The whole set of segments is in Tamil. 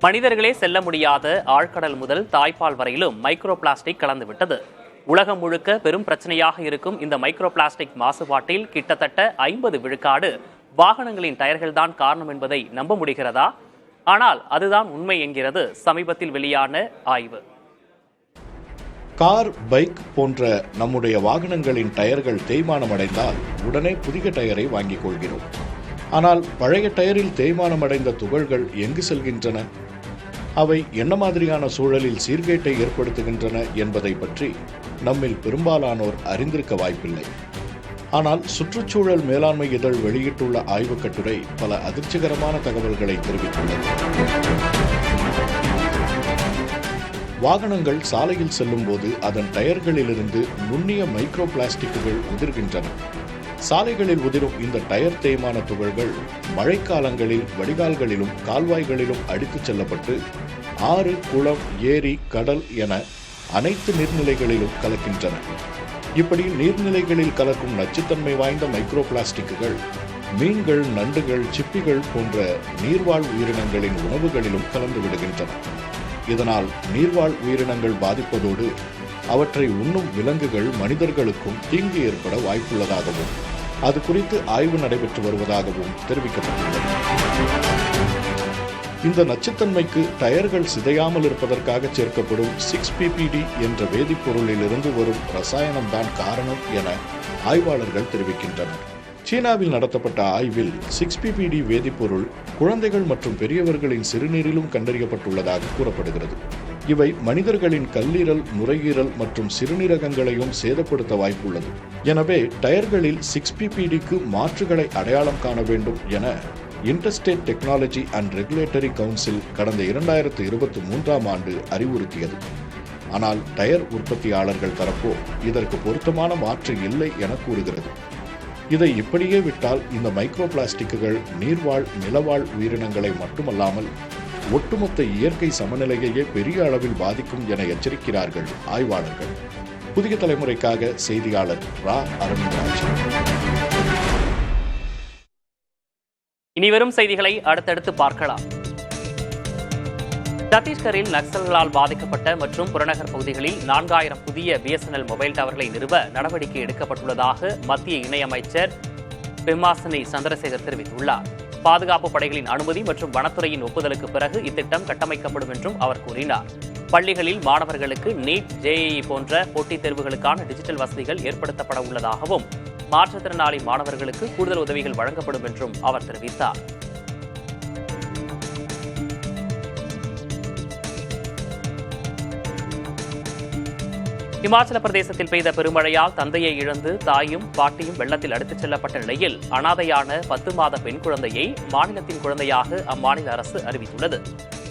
மனிதர்களே செல்ல முடியாத ஆழ்கடல் முதல் தாய்ப்பால் வரையிலும் மைக்ரோ பிளாஸ்டிக் கலந்துவிட்டது. உலகம் முழுக்க பெரும் பிரச்சனையாக இருக்கும் இந்த மைக்ரோ பிளாஸ்டிக் மாசுபாட்டில் கிட்டத்தட்ட 50 விழுக்காடு வாகனங்களின் டயர்கள்தான் காரணம் என்பதை நம்ப முடிகிறதா? ஆனால் அதுதான் உண்மை என்கிறது சமீபத்தில் வெளியான ஆய்வு. கார், பைக் போன்ற நம்முடைய வாகனங்களின் டயர்கள் தேய்மானம் அடைந்தால் உடனே புதிய டயரை வாங்கிக் கொள்கிறோம். ஆனால் பழைய டயரில் தேய்மானம் அடைந்த துகள்கள் எங்கு செல்கின்றன? அவை என்ன மாதிரியான சூழலில் சீர்கேட்டை ஏற்படுத்துகின்றன என்பதை பற்றி நம்மில் பெரும்பாலானோர் அறிந்திருக்க வாய்ப்பில்லை. ஆனால் சுற்றுச்சூழல் மேலாண்மை இதழ் வெளியிட்டுள்ள ஆய்வுக் கட்டுரை பல அதிர்ச்சிகரமான தகவல்களை தெரிவித்துள்ளது. வாகனங்கள் சாலையில் செல்லும் போது அதன் டயர்களிலிருந்து நுண்ணிய மைக்ரோ பிளாஸ்டிக்குகள் உதிர்கின்றன. சாலைகளில் உதிரும் இந்த டயர் தேய்மான துகள்கள் மழைக்காலங்களில் வடிகால்களிலும் கால்வாய்களிலும் அடித்துச் செல்லப்பட்டு ஆறு, குளம், ஏரி, கடல் என அனைத்து நீர்நிலைகளிலும் கலக்கின்றன. இப்படி நீர்நிலைகளில் கலக்கும் நச்சுத்தன்மை வாய்ந்த மைக்ரோ பிளாஸ்டிக்குகள் மீன்கள், நண்டுகள், சிப்பிகள் போன்ற நீர்வாழ் உயிரினங்களின் உணவுகளிலும் கலந்து விடுகின்றன. இதனால் நீர்வாழ் உயிரினங்கள் பாதிப்பதோடு அவற்றை உண்ணும் விலங்குகள், மனிதர்களுக்கும் தீங்கு ஏற்பட வாய்ப்புள்ளதாகவும் அது குறித்து ஆய்வு நடைபெற்று வருவதாகவும் தெரிவிக்கப்பட்டுள்ளது. இந்த நச்சுத்தன்மைக்கு டயர்கள் சிதையாமல் இருப்பதற்காக சேர்க்கப்படும் 6PPD என்ற வேதிப்பொருளில் இருந்து வரும் ரசாயனம்தான் காரணம் என ஆய்வாளர்கள் தெரிவிக்கின்றனர். சீனாவில் நடத்தப்பட்ட ஆய்வில் 6PPD வேதிப்பொருள் குழந்தைகள் மற்றும் பெரியவர்களின் சிறுநீரிலும் கண்டறியப்பட்டுள்ளதாக கூறப்படுகிறது. இவை மனிதர்களின் கல்லீரல், நுரையீரல் மற்றும் சிறுநீரகங்களையும் சேதப்படுத்த வாய்ப்புள்ளது. எனவே டயர்களில் 6PPDக்கு மாற்றுகளை அடையாளம் காண வேண்டும் என interstate technology and regulatory council கடந்த 2023ஆம் ஆண்டு அறிவுறுத்தியது. ஆனால் டயர் உற்பத்தியாளர்கள் தரப்போ இதற்கு பொருத்தமான மாற்று இல்லை என கூறுகிறது. இதை இப்படியே விட்டால் இந்த மைக்ரோ பிளாஸ்டிக்குகள் நீர்வாழ், நிலவாழ் உயிரினங்களை மட்டுமல்லாமல் ஒட்டுமொத்த இயற்கை சமநிலையையே பெரிய அளவில் பாதிக்கும் என எச்சரிக்கிறார்கள் ஆய்வாளர்கள். புதிய தலைமுறைக்காக செய்தியாளர் ரா. அரவிந்தராஜ். இனிவரும் செய்திகளை அடுத்தடுத்து பார்க்கலாம். சத்தீஸ்கரில் நக்சல்களால் பாதிக்கப்பட்ட மற்றும் புறநகர் பகுதிகளில் 4000 புதிய BSNL மொபைல் டவர்களை நிறுவ நடவடிக்கை எடுக்கப்பட்டுள்ளதாக மத்திய இணையமைச்சர் பெம்மாசனி சந்திரசேகர் தெரிவித்துள்ளார். பாதுகாப்பு படைகளின் அனுமதி மற்றும் வனத்துறையின் ஒப்புதலுக்கு பிறகு இத்திட்டம் கட்டமைக்கப்படும் என்றும் அவர் கூறினார். பள்ளிகளில் மாணவர்களுக்கு நீட், JEE போன்ற போட்டித் தேர்வுகளுக்கான டிஜிட்டல் வசதிகள் ஏற்படுத்தப்பட உள்ளதாகவும் மாற்றுத்திறனாளி மாணவர்களுக்கு கூடுதல் உதவிகள் வழங்கப்படும் என்றும் அவர் தெரிவித்தார். இமாச்சல பிரதேசத்தில் பெய்த பெருமழையால் தந்தையை இழந்து தாயும் பாட்டியும் வெள்ளத்தில் அடித்துச் செல்லப்பட்ட நிலையில் அனாதையான 10 மாத பெண் குழந்தையை மாநிலத்தின் குழந்தையாக அம்மாநில அரசு அறிவித்துள்ளது.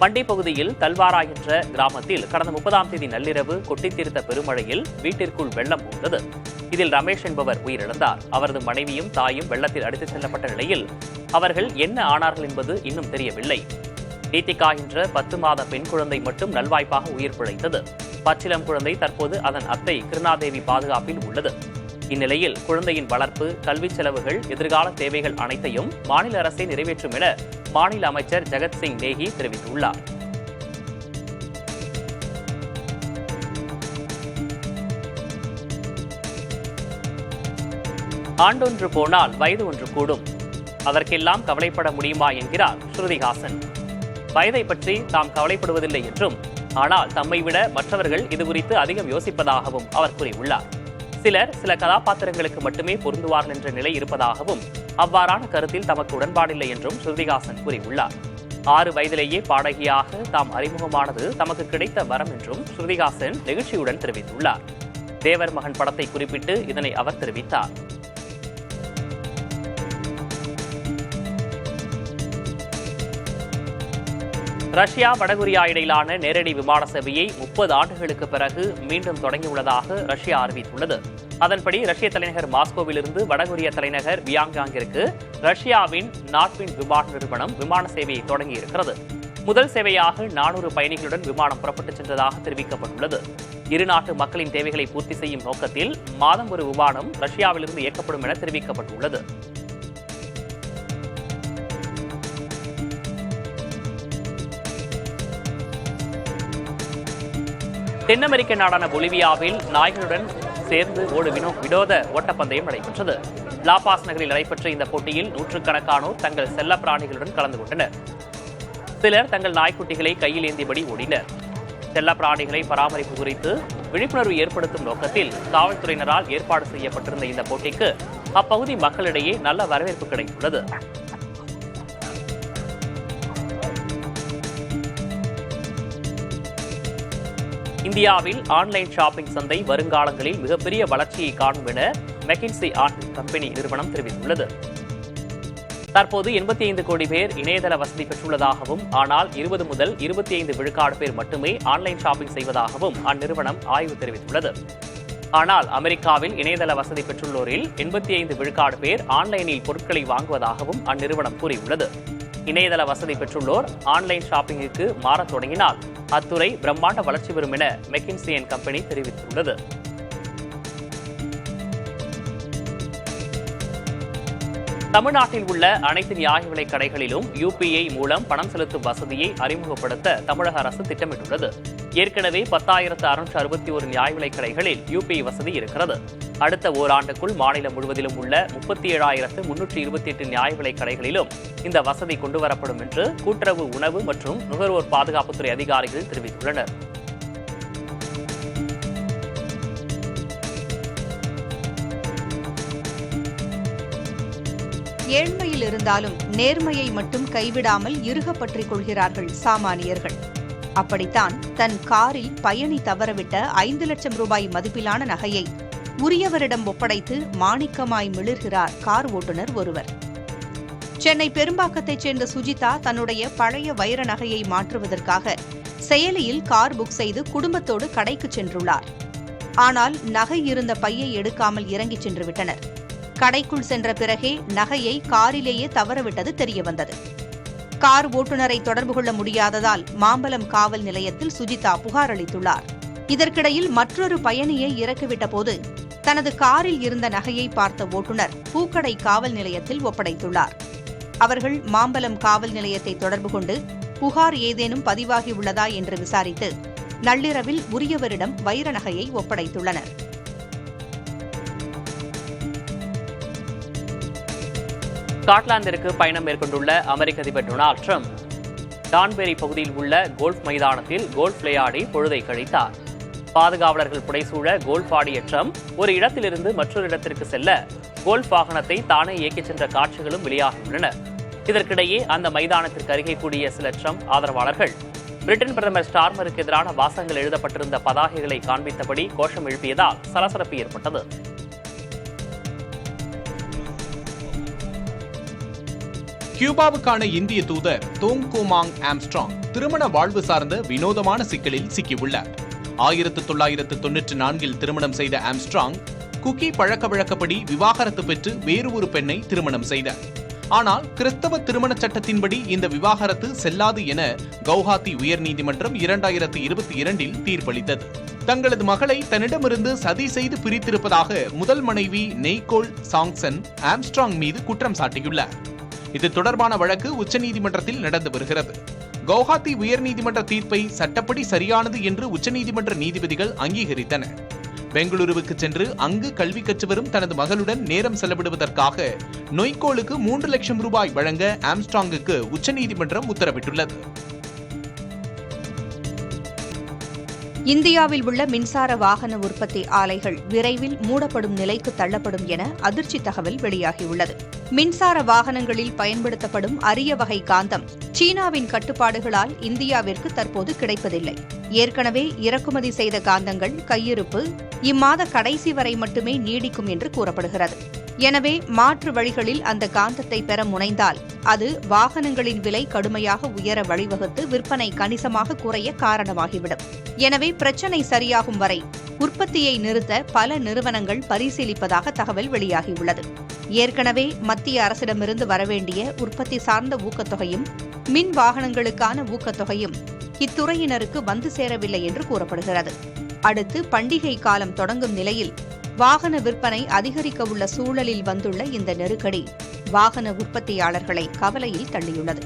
மண்டி பகுதியில் தல்வாரா என்ற கிராமத்தில் கடந்த 30ஆம் தேதி நள்ளிரவு கொட்டித்தீர்த்த பெருமழையில் வீட்டிற்குள் வெள்ளம் புகுந்தது. இதில் ரமேஷ் என்பவர் உயிரிழந்தார். அவரது மனைவியும் தாயும் வெள்ளத்தில் அடித்துச் செல்லப்பட்ட நிலையில் அவர்கள் என்ன ஆனார்கள் என்பது இன்னும் தெரியவில்லை. நீத்திகா என்ற 10 மாத பெண் குழந்தை மட்டும் நல்வாய்ப்பாக உயிர் பிழைத்தது. பச்சிலம் குழந்தை தற்போது அதன் அத்தை கிருணாதேவி பாதுகாப்பில் உள்ளது. இந்நிலையில் குழந்தையின் வளர்ப்பு, கல்வி செலவுகள், எதிர்கால தேவைகள் அனைத்தையும் மாநில அரசே நிறைவேற்றும் என மாநில அமைச்சர் ஜெகத் சிங் நேகி தெரிவித்துள்ளார். ஆண்டொன்று போனால் வயது ஒன்று கூடும், அதற்கெல்லாம் கவலைப்பட முடியுமா என்கிறார் ஸ்ருதிஹாசன். வயதை பற்றி தாம் கவலைப்படுவதில்லை என்றும், ஆனால் தம்மை விட மற்றவர்கள் இதுகுறித்து அதிகம் யோசிப்பதாகவும் அவர் கூறியுள்ளார். சிலர் சில கதாபாத்திரங்களுக்கு மட்டுமே பொருந்துவார்கள் என்ற நிலை இருப்பதாகவும் அவ்வாறான கருத்தில் தமக்கு உடன்பாடில்லை என்றும் ஸ்ருதிஹாசன் கூறியுள்ளார். 6 வயதிலேயே பாடகியாக தாம் அறிமுகமானது தமக்கு கிடைத்த வரம் என்றும் ஸ்ருதிஹாசன் நெகிழ்ச்சியுடன் தெரிவித்துள்ளார். தேவர் மகன் படத்தை குறிப்பிட்டு இதனை அவர் தெரிவித்தார். ரஷ்யா, வடகொரியா இடையிலான நேரடி விமான சேவையை 30 ஆண்டுகளுக்கு பிறகு மீண்டும் தொடங்கியுள்ளதாக ரஷ்யா அறிவித்துள்ளது. அதன்படி ரஷ்ய தலைநகர் மாஸ்கோவிலிருந்து வடகொரிய தலைநகர் பியாங்யாங்கிற்கு ரஷ்யாவின் நாட்வின் விமான நிறுவனம் விமான சேவையை தொடங்கியிருக்கிறது. முதல் சேவையாக 400 பயணிகளுடன் விமானம் புறப்பட்டுச் சென்றதாக தெரிவிக்கப்பட்டுள்ளது. இரு நாட்டு மக்களின் தேவைகளை பூர்த்தி செய்யும் நோக்கத்தில் மாதம் ஒரு விமானம் ரஷ்யாவிலிருந்து இயக்கப்படும் என தெரிவிக்கப்பட்டுள்ளது. தென் அமெரிக்க நாடான பொலிவியாவில் நாய்களுடன் சேர்ந்து ஓடும் வினோத ஓட்டப்பந்தயம் நடைபெற்றது. லாபாஸ் நகரில் நடைபெற்ற இந்த போட்டியில் நூற்றுக்கணக்கானோர் தங்கள் செல்ல பிராணிகளுடன் கலந்து கொண்டனர். சிலர் தங்கள் நாய்க்குட்டிகளை கையில் ஏந்தியபடி ஓடினர். செல்ல பிராணிகளை பராமரிப்பு குறித்து விழிப்புணர்வு ஏற்படுத்தும் நோக்கத்தில் காவல்துறையினரால் ஏற்பாடு செய்யப்பட்டிருந்த இந்த போட்டிக்கு அப்பகுதி மக்களிடையே நல்ல வரவேற்பு கிடைத்துள்ளது. இந்தியாவில் ஆன்லைன் ஷாப்பிங் சந்தை வருங்காலங்களில் மிகப்பெரிய வளர்ச்சியை காணும் என மெக்கின்சி கம்பெனி நிறுவனம் தெரிவித்துள்ளது. தற்போது 85 கோடி பேர் இணையதள வசதி பெற்றுள்ளதாகவும், ஆனால் 20 முதல் 25 விழுக்காடு பேர் மட்டுமே ஆன்லைன் ஷாப்பிங் செய்வதாகவும் அந்நிறுவனம் ஆய்வு தெரிவித்துள்ளது. ஆனால் அமெரிக்காவில் இணையதள வசதி பெற்றுள்ளோரில் 85 விழுக்காடு பேர் ஆன்லைனில் பொருட்களை வாங்குவதாகவும் அந்நிறுவனம் கூறியுள்ளது. இணையதள வசதி பெற்றுள்ளோர் ஆன்லைன் ஷாப்பிங்குக்கு மாறத் தொடங்கினால் அத்துறை பிரம்மாண்ட வளர்ச்சி பெறும் என மெக்கின்சி கம்பெனி தெரிவித்துள்ளது. தமிழ்நாட்டில் உள்ள அனைத்து நியாய விலைக் கடைகளிலும் UPI மூலம் பணம் செலுத்தும் வசதியை அறிமுகப்படுத்த தமிழக அரசு திட்டமிட்டுள்ளது. ஏற்கனவே 10,661 நியாய விலைக் கடைகளில் UPI வசதி இருக்கிறது. அடுத்த ஓராண்டுக்குள் மாநிலம் முழுவதிலும் உள்ள 37,328 நியாய விலைக் கடைகளிலும் இந்த வசதி கொண்டுவரப்படும் என்று கூட்டுறவு, உணவு மற்றும் நுகர்வோர் பாதுகாப்புத்துறை அதிகாரிகள் தெரிவித்துள்ளனர். ஏழ்மையில் இருந்தாலும் நேர்மையை மட்டும் கைவிடாமல் இறுக பற்றிக் கொள்கிறார்கள் சாமானியர்கள். அப்படித்தான் தன் காரில் பயணி தவறவிட்ட 5 லட்சம் ரூபாய் மதிப்பிலான நகையை உரியவரிடம் ஒப்படைத்து மாணிக்கமாய் மிளிர்கிறார் கார் ஓட்டுநர் ஒருவர். சென்னை பெரும்பாக்கத்தைச் சேர்ந்த சுஜிதா தன்னுடைய பழைய வைர நகையை மாற்றுவதற்காக செயலியில் கார் புக் செய்து குடும்பத்தோடு கடைக்கு சென்றுள்ளார். ஆனால் நகை இருந்த பையை எடுக்காமல் இறங்கிச் சென்று விட்டனர். கடைக்குள் சென்ற பிறகே நகையை காரிலேயே தவறவிட்டது தெரியவந்தது. கார் ஓட்டுநரை தொடர்பு கொள்ள முடியாததால் மாம்பலம் காவல் நிலையத்தில் சுஜிதா புகார் அளித்துள்ளார். இதற்கிடையில் மற்றொரு பயணியை இறக்கிவிட்ட போது தனது காரில் இருந்த நகையை பார்த்த ஓட்டுநர் பூக்கடை காவல் நிலையத்தில் ஒப்படைத்துள்ளார். அவர்கள் மாம்பலம் காவல் நிலையத்தை தொடர்பு கொண்டு புகார் ஏதேனும் பதிவாகியுள்ளதா என்று விசாரித்து நள்ளிரவில் உரியவரிடம் வைர நகையை ஒப்படைத்துள்ளனர். ஸ்காட்லாந்திற்கு பயணம் மேற்கொண்டுள்ள அமெரிக்க அதிபர் டொனால்டு டிரம்ப் டான்பெரி பகுதியில் உள்ள கோல்ஃப் மைதானத்தில் கோல்ஃப் விளையாடி பொழுதை கழித்தார். பாதுகாவலர்கள் புடைசூழ கோல்ஃப் ஆடிய டிரம்ப் ஒரு இடத்திலிருந்து மற்றொரு இடத்திற்கு செல்ல கோல்ஃப் வாகனத்தை தானே இயக்கிச் சென்ற காட்சிகளும் வெளியாகியுள்ளன. இதற்கிடையே அந்த மைதானத்திற்கு அருகே கூடிய சில டிரம்ப் ஆதரவாளர்கள் பிரிட்டன் பிரதமர் ஸ்டார்மருக்கு எதிரான வாசகங்கள் எழுதப்பட்டிருந்த பதாகைகளை காண்பித்தபடி கோஷம் எழுப்பியதால் சலசலப்பு ஏற்பட்டது. கியூபாவுக்கான இந்திய தூதர் தோங் கோமாங் ஆம்ஸ்ட்ராங் திருமண வாழ்வு சார்ந்த வினோதமான சிக்கலில் சிக்கியுள்ளார். 1994 திருமணம் செய்த ஆம்ஸ்ட்ராங் குக்கி பழக்க வழக்கப்படி விவாகரத்து பெற்று வேறு ஒரு பெண்ணை திருமணம் செய்தார். ஆனால் கிறிஸ்தவ திருமண சட்டத்தின்படி இந்த விவாகரத்து செல்லாது என கவுஹாத்தி உயர்நீதிமன்றம் 2022 தீர்ப்பளித்தது. தங்களது மகளை தன்னிடமிருந்து சதி செய்து பிரித்திருப்பதாக முதல் மனைவி நெய்கோல் சாங்சன் ஆம்ஸ்ட்ராங் மீது குற்றம் சாட்டியுள்ளார். இது தொடர்பான வழக்கு உச்சநீதிமன்றத்தில் நடந்து வருகிறது. கவுஹாத்தி உயர்நீதிமன்ற தீர்ப்பை சட்டப்படி சரியானது என்று உச்சநீதிமன்ற நீதிபதிகள் அங்கீகரித்தனர். பெங்களூருவுக்கு சென்று அங்கு கல்வி கற்று வரும் தனது மகளுடன் நேரம் செலவிடுவதற்காக நொய்கோலுக்கு 3 லட்சம் ரூபாய் வழங்க ஆம்ஸ்ட்ராங்குக்கு உச்சநீதிமன்றம் உத்தரவிட்டுள்ளது. இந்தியாவில் உள்ள மின்சார வாகன உற்பத்தி ஆலைகள் விரைவில் மூடப்படும் நிலைக்கு தள்ளப்படும் என அதிர்ச்சி தகவல் வெளியாகியுள்ளது. மின்சார வாகனங்களில் பயன்படுத்தப்படும் அரிய வகை காந்தம் சீனாவின் கட்டுப்பாடுகளால் இந்தியாவிற்கு தற்போது கிடைப்பதில்லை. ஏற்கனவே இறக்குமதி செய்த காந்தங்கள் கையிருப்பு இம்மாத கடைசி வரை மட்டுமே நீடிக்கும் என்று கூறப்படுகிறது. எனவே மாற்று வழிகளில் அந்த காந்தத்தை பெற முனைந்தால் அது வாகனங்களின் விலை கடுமையாக உயர வழிவகுத்து விற்பனை கணிசமாக குறைய காரணமாகிவிடும். எனவே பிரச்சினை சரியாகும் வரை உற்பத்தியை நிறுத்த பல நிறுவனங்கள் பரிசீலிப்பதாக தகவல் வெளியாகியுள்ளது. ஏற்கனவே மத்திய அரசிடமிருந்து வரவேண்டிய உற்பத்தி சார்ந்த ஊக்கத்தொகையும் மின் வாகனங்களுக்கான ஊக்கத்தொகையும் இத்துறையினருக்கு வந்து சேரவில்லை என்று கூறப்படுகிறது. அடுத்து பண்டிகை காலம் தொடங்கும் நிலையில் வாகன விற்பனை அதிகரிக்க உள்ள சூழலில் வந்துள்ள இந்த நெருக்கடி வாகன உற்பத்தியாளர்களை கவலையில் தள்ளியுள்ளது.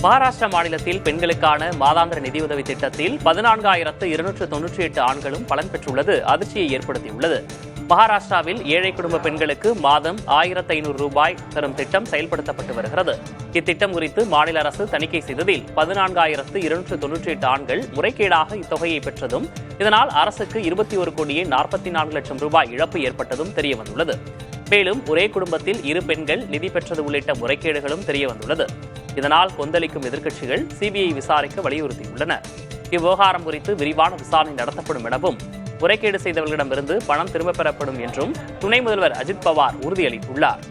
மகாராஷ்டிரா மாநிலத்தில் பெண்களுக்கான மாதாந்திர நிதியுதவி திட்டத்தில் 14,298 ஆண்களும் பலன் பெற்றுள்ளது அதிர்ச்சியை ஏற்படுத்தியுள்ளது. மகாராஷ்டிராவில் ஏழை குடும்ப பெண்களுக்கு மாதம் 1,500 ரூபாய் தரும் திட்டம் செயல்படுத்தப்பட்டு வருகிறது. இத்திட்டம் குறித்து மாநில அரசு தணிக்கை செய்ததில் 14,298 ஆண்கள் முறைகேடாக இத்தொகையை பெற்றதும், இதனால் அரசுக்கு 21,44 லட்சம் ரூபாய் இழப்பு ஏற்பட்டதும் தெரியவந்துள்ளது. மேலும் ஒரே குடும்பத்தில் 2 பெண்கள் நிதி பெற்றது உள்ளிட்ட முறைகேடுகளும் தெரியவந்துள்ளது. இதனால் கொந்தளிக்கும் எதிர்க்கட்சிகள் சிபிஐ விசாரிக்க வலியுறுத்தியுள்ளன. இவ்விவகாரம் குறித்து விரிவான விசாரணை நடத்தப்படும் எனவும், முறைகேடு செய்தவர்களிடமிருந்து பணம் திரும்பப் பெறப்படும் என்றும் துணை முதல்வர் அஜித் பவார் உறுதியளித்துள்ளார்.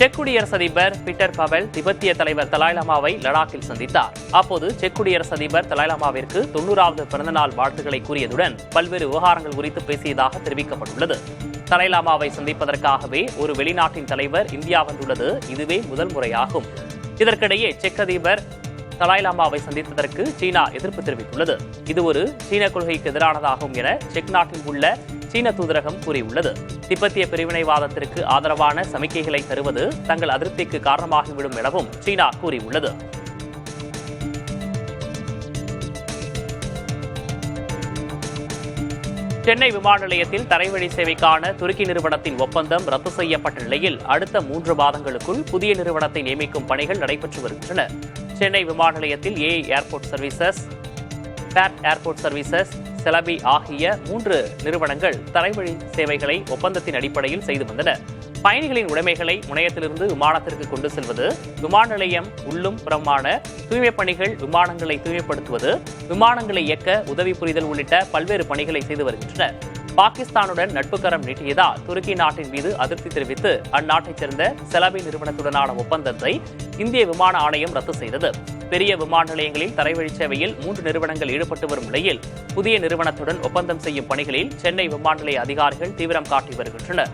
செக் குடியரசு அதிபர் பீட்டர் பவெல் திபெத்திய தலைவர் தலாய் லாமாவை லடாக்கில் சந்தித்தார். அப்போது செக் குடியரசு அதிபர் தலாய் லாமாவிற்கு 90வது பிறந்தநாள் வாழ்த்துக்களை கூறியதுடன் பல்வேறு விவகாரங்கள் குறித்து பேசியதாக தெரிவிக்கப்பட்டுள்ளது. தலாய் லாமாவை சந்திப்பதற்காகவே ஒரு வெளிநாட்டின் தலைவர் இந்தியா வந்துள்ளது இதுவே முதல் முறையாகும். இதற்கிடையே செக் அதிபர் தலாய் லாமாவை சந்தித்ததற்கு சீனா எதிர்ப்பு தெரிவித்துள்ளது. இது ஒரு சீன கொள்கைக்கு எதிரானதாகும் என செக் நாட்டில் உள்ள சீன தூதரகம் கூறியுள்ளது. திபெத்திய பிரிவினைவாதத்திற்கு ஆதரவான சமிக்கைகளை தருவது தங்கள் அதிருப்திக்கு காரணமாகிவிடும் எனவும் சீனா கூறியுள்ளது. சென்னை விமான நிலையத்தில் தரைவழி சேவைக்கான துருக்கி நிறுவனத்தின் ஒப்பந்தம் ரத்து செய்யப்பட்ட நிலையில் அடுத்த 3 மாதங்களுக்குள் புதிய நிறுவனத்தை நியமிக்கும் பணிகள் நடைபெற்று வருகின்றன. சென்னை விமான நிலையத்தில் ஏர்போர்ட் சர்வீசஸ், பேட் ஏர்போர்ட் சர்வீசஸ், செலபி ஆகிய 3 நிறுவனங்கள் தரைவழி சேவைகளை ஒப்பந்தத்தின் அடிப்படையில் செய்து வந்தன. பயணிகளின் உடைமைகளை முனையத்திலிருந்து விமானத்திற்கு கொண்டு செல்வது, விமான நிலையம் உள்ளும் புறமான தூய்மைப் பணிகள், விமானங்களை தூய்மைப்படுத்துவது, விமானங்களை இயக்க உதவி புரிதல் உள்ளிட்ட பல்வேறு பணிகளை செய்து வருகின்றன. பாகிஸ்தானுடன் நட்புக்கரம் நீட்டியதால் துருக்கி நாட்டின் மீது அதிருப்தி தெரிவித்து அந்நாட்டைச் சேர்ந்த செலபி நிறுவனத்துடனான ஒப்பந்தத்தை இந்திய விமான ஆணையம் ரத்து செய்தது. பெரிய விமான நிலையங்களில் தரைவழி சேவையில் 3 நிறுவனங்கள் ஈடுபட்டு வரும் நிலையில் புதிய நிறுவனத்துடன் ஒப்பந்தம் செய்யும் பணிகளில் சென்னை விமான நிலைய அதிகாரிகள் தீவிரம் காட்டி வருகின்றனர்.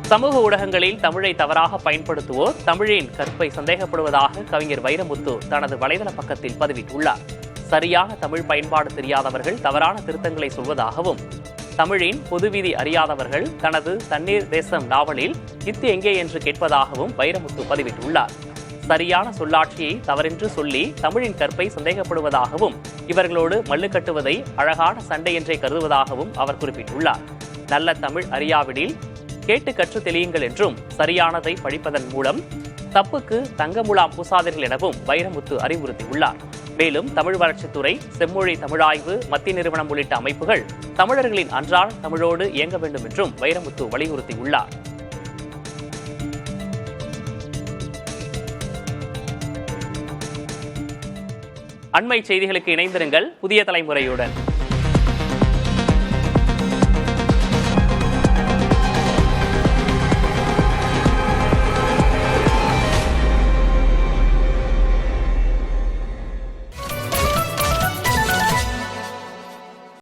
சமூக ஊடகங்களில் தமிழை தவறாக பயன்படுத்துவோர் தமிழின் கற்பை சந்தேகப்படுவதாக கவிஞர் வைரமுத்து தனது வலைதள பக்கத்தில் பதிவிட்டுள்ளார். சரியான தமிழ் பயன்பாடு தெரியாதவர்கள் தவறான திருத்தங்களை சொல்வதாகவும், தமிழின் பொதுவிதி அறியாதவர்கள் தனது தண்ணீர் தேசம் நாவலில் இத்து எங்கே என்று கேட்பதாகவும் வைரமுத்து பதிவிட்டுள்ளார். சரியான சொல்லாட்சியை தவறென்று சொல்லி தமிழின் கற்பை சந்தேகப்படுவதாகவும், இவர்களோடு மல்லு கட்டுவதை அழகான சண்டை என்றே கருதுவதாகவும் அவர் குறிப்பிட்டுள்ளார். நல்ல தமிழ் அறியாவிடில் கேட்டு கற்று தெளியுங்கள் என்றும், சரியானதை படிப்பதன் மூலம் தப்புக்கு தங்கமுலாம் பூசாதீர்கள் எனவும் வைரமுத்து அறிவுறுத்தியுள்ளார். மேலும் தமிழ் வளர்ச்சித்துறை, செம்மொழி தமிழாய்வு, மத்திய நிறுவனம் உள்ளிட்ட அமைப்புகள் தமிழர்களின் அன்றாட தமிழோடு இயங்க வேண்டும் என்றும் வைரமுத்து வலியுறுத்தியுள்ளார். அண்மை செய்திகளுக்கு இணைந்திருங்கள் புதிய தலைமுறையுடன்.